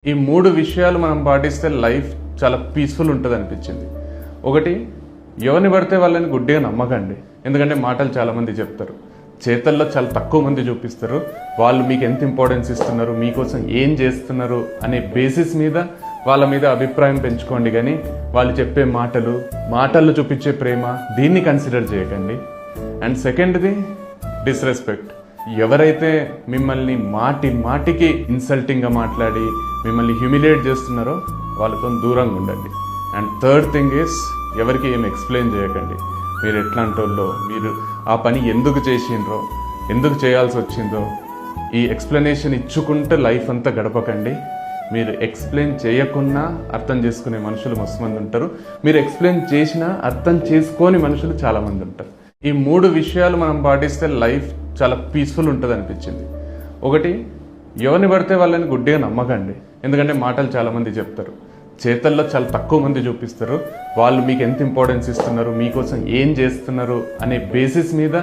ఈ 3 విషయాలు మనం పాటిస్తే లైఫ్ చాలా పీస్ఫుల్ ఉంటుంది అనిపించింది. ఒకటి, ఎవరిని పడితే వాళ్ళని గుడ్డిగా నమ్మకండి. ఎందుకంటే మాటలు చాలామంది చెప్తారు, చేతల్లో చాలా తక్కువ మంది చూపిస్తారు. వాళ్ళు మీకు ఎంత ఇంపార్టెన్స్ ఇస్తున్నారు, మీకోసం ఏం చేస్తున్నారు అనే బేసిస్ మీద వాళ్ళ మీద అభిప్రాయం పెంచుకోండి. కానీ వాళ్ళు చెప్పే మాటల్లో చూపించే ప్రేమ దీన్ని కన్సిడర్ చేయకండి. అండ్ సెకండ్ది, డిస్రెస్పెక్ట్. ఎవరైతే మిమ్మల్ని మాటికి ఇన్సల్టింగ్గా మాట్లాడి మిమ్మల్ని హ్యూమిలియేట్ చేస్తున్నారో వాళ్ళతో దూరంగా ఉండండి. అండ్ థర్డ్ థింగ్ ఈస్, ఎవరికి ఏం ఎక్స్ప్లెయిన్ చేయకండి. మీరు ఎట్లాంటి వాళ్ళో, మీరు ఆ పని ఎందుకు చేసిండ్రో, ఎందుకు చేయాల్సి వచ్చిందో ఈ ఎక్స్ప్లెనేషన్ ఇచ్చుకుంటే లైఫ్ అంతా గడపకండి. మీరు ఎక్స్ప్లెయిన్ చేయకున్నా అర్థం చేసుకునే మనుషులు మస్తు మంది ఉంటారు. మీరు ఎక్స్ప్లెయిన్ చేసినా అర్థం చేసుకోని మనుషులు చాలామంది ఉంటారు. ఈ 3 విషయాలు మనం పాటిస్తే లైఫ్ చాలా పీస్ఫుల్ ఉంటుంది అనిపించింది. ఒకటి, ఎవరిని పడితే వాళ్ళని గుడ్డిగా నమ్మకండి. ఎందుకంటే మాటలు చాలామంది చెప్తారు, చేతల్లో చాలా తక్కువ మంది చూపిస్తారు. వాళ్ళు మీకు ఎంత ఇంపార్టెన్స్ ఇస్తున్నారు, మీకోసం ఏం చేస్తున్నారు అనే బేసిస్ మీద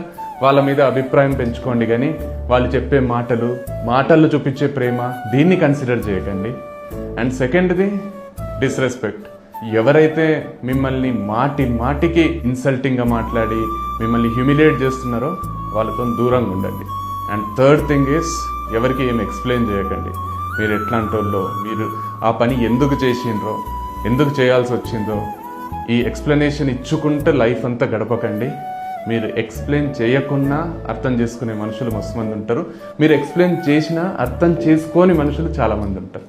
వాళ్ళ మీద అభిప్రాయం పెంచుకోండి. కానీ వాళ్ళు చెప్పే మాటల్లో చూపించే ప్రేమ దీన్ని కన్సిడర్ చేయకండి. అండ్ సెకండ్ది, డిస్రెస్పెక్ట్. ఎవరైతే మిమ్మల్ని మాటికి ఇన్సల్టింగ్గా మాట్లాడి మిమ్మల్ని హ్యూమిలియేట్ చేస్తున్నారో వాళ్ళతో దూరంగా ఉండండి. అండ్ థర్డ్ థింగ్ ఈస్, ఎవరికి ఏం ఎక్స్ప్లెయిన్ చేయకండి. మీరు ఎట్లాంటి వాళ్ళో, మీరు ఆ పని ఎందుకు చేసిండ్రో, ఎందుకు చేయాల్సి వచ్చిందో ఈ ఎక్స్ప్లెనేషన్ ఇచ్చుకుంటే లైఫ్ అంతా గడపకండి. మీరు ఎక్స్ప్లెయిన్ చేయకున్నా అర్థం చేసుకునే మనుషులు మస్తు మంది ఉంటారు. మీరు ఎక్స్ప్లెయిన్ చేసినా అర్థం చేసుకోని మనుషులు చాలామంది ఉంటారు.